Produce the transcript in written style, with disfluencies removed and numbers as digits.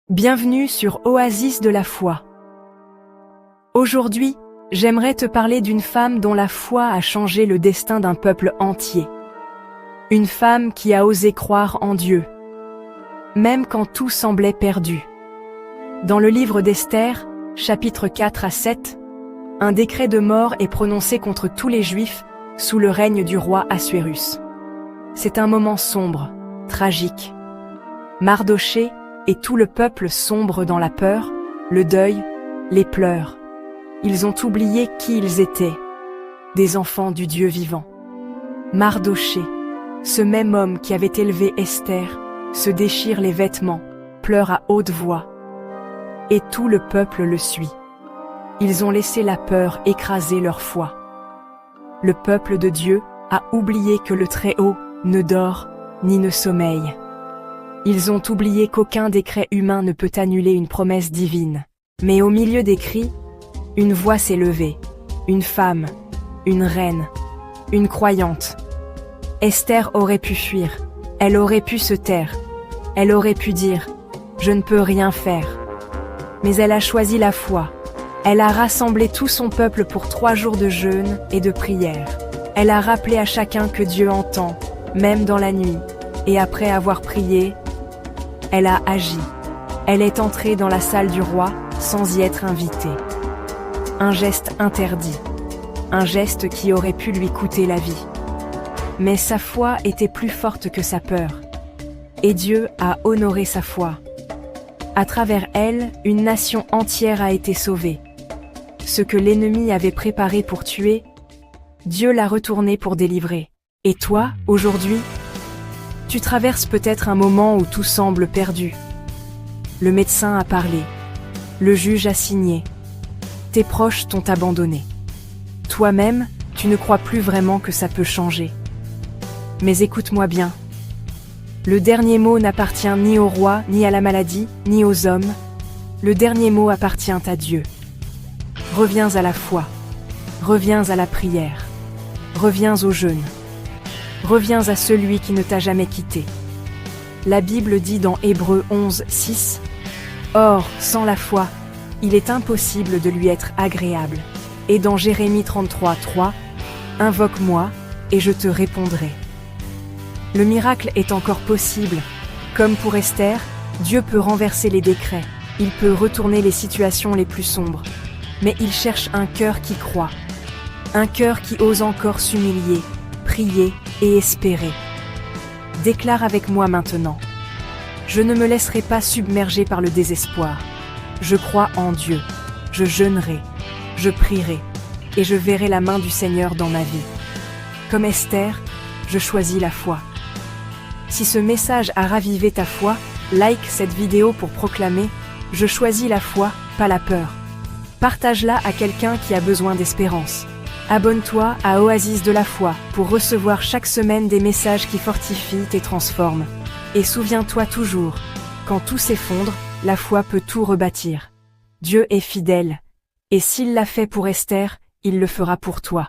Bienvenue sur Oasis de la foi. Aujourd'hui, j'aimerais te parler d'une femme dont la foi a changé le destin d'un peuple entier. Une femme qui a osé croire en Dieu, même quand tout semblait perdu. Dans le livre d'Esther, chapitres 4 à 7, un décret de mort est prononcé contre tous les Juifs sous le règne du roi Assuérus. C'est un moment sombre, tragique. Mardochée et tout le peuple sombre dans la peur, le deuil, les pleurs. Ils ont oublié qui ils étaient, des enfants du Dieu vivant. Mardochée, ce même homme qui avait élevé Esther, se déchire les vêtements, pleure à haute voix. Et tout le peuple le suit. Ils ont laissé la peur écraser leur foi. Le peuple de Dieu a oublié que le Très-Haut ne dort ni ne sommeille. Ils ont oublié qu'aucun décret humain ne peut annuler une promesse divine. Mais au milieu des cris, une voix s'est levée. Une femme, une reine, une croyante. Esther aurait pu fuir. Elle aurait pu se taire. Elle aurait pu dire « Je ne peux rien faire ». Mais elle a choisi la foi. Elle a rassemblé tout son peuple pour 3 jours de jeûne et de prière. Elle a rappelé à chacun que Dieu entend, même dans la nuit. Et après avoir prié, elle a agi. Elle est entrée dans la salle du roi sans y être invitée. Un geste interdit. Un geste qui aurait pu lui coûter la vie. Mais sa foi était plus forte que sa peur. Et Dieu a honoré sa foi. À travers elle, une nation entière a été sauvée. Ce que l'ennemi avait préparé pour tuer, Dieu l'a retourné pour délivrer. Et toi, aujourd'hui, tu traverses peut-être un moment où tout semble perdu. Le médecin a parlé. Le juge a signé. Tes proches t'ont abandonné. Toi-même, tu ne crois plus vraiment que ça peut changer. Mais écoute-moi bien. Le dernier mot n'appartient ni au roi, ni à la maladie, ni aux hommes. Le dernier mot appartient à Dieu. Reviens à la foi. Reviens à la prière. Reviens au jeûne. Reviens à celui qui ne t'a jamais quitté. La Bible dit dans Hébreux 11, 6 « Or, sans la foi, il est impossible de lui être agréable. » Et dans Jérémie 33, 3 « Invoque-moi, et je te répondrai. » Le miracle est encore possible. Comme pour Esther, Dieu peut renverser les décrets. Il peut retourner les situations les plus sombres. Mais il cherche un cœur qui croit. Un cœur qui ose encore s'humilier, prier et espérer. Déclare avec moi maintenant. Je ne me laisserai pas submerger par le désespoir. Je crois en Dieu. Je jeûnerai. Je prierai. Et je verrai la main du Seigneur dans ma vie. Comme Esther, je choisis la foi. Si ce message a ravivé ta foi, like cette vidéo pour proclamer « Je choisis la foi, pas la peur ». Partage-la à quelqu'un qui a besoin d'espérance. Abonne-toi à Oasis de la foi pour recevoir chaque semaine des messages qui fortifient et transforment. Et souviens-toi toujours, quand tout s'effondre, la foi peut tout rebâtir. Dieu est fidèle. Et s'il l'a fait pour Esther, il le fera pour toi.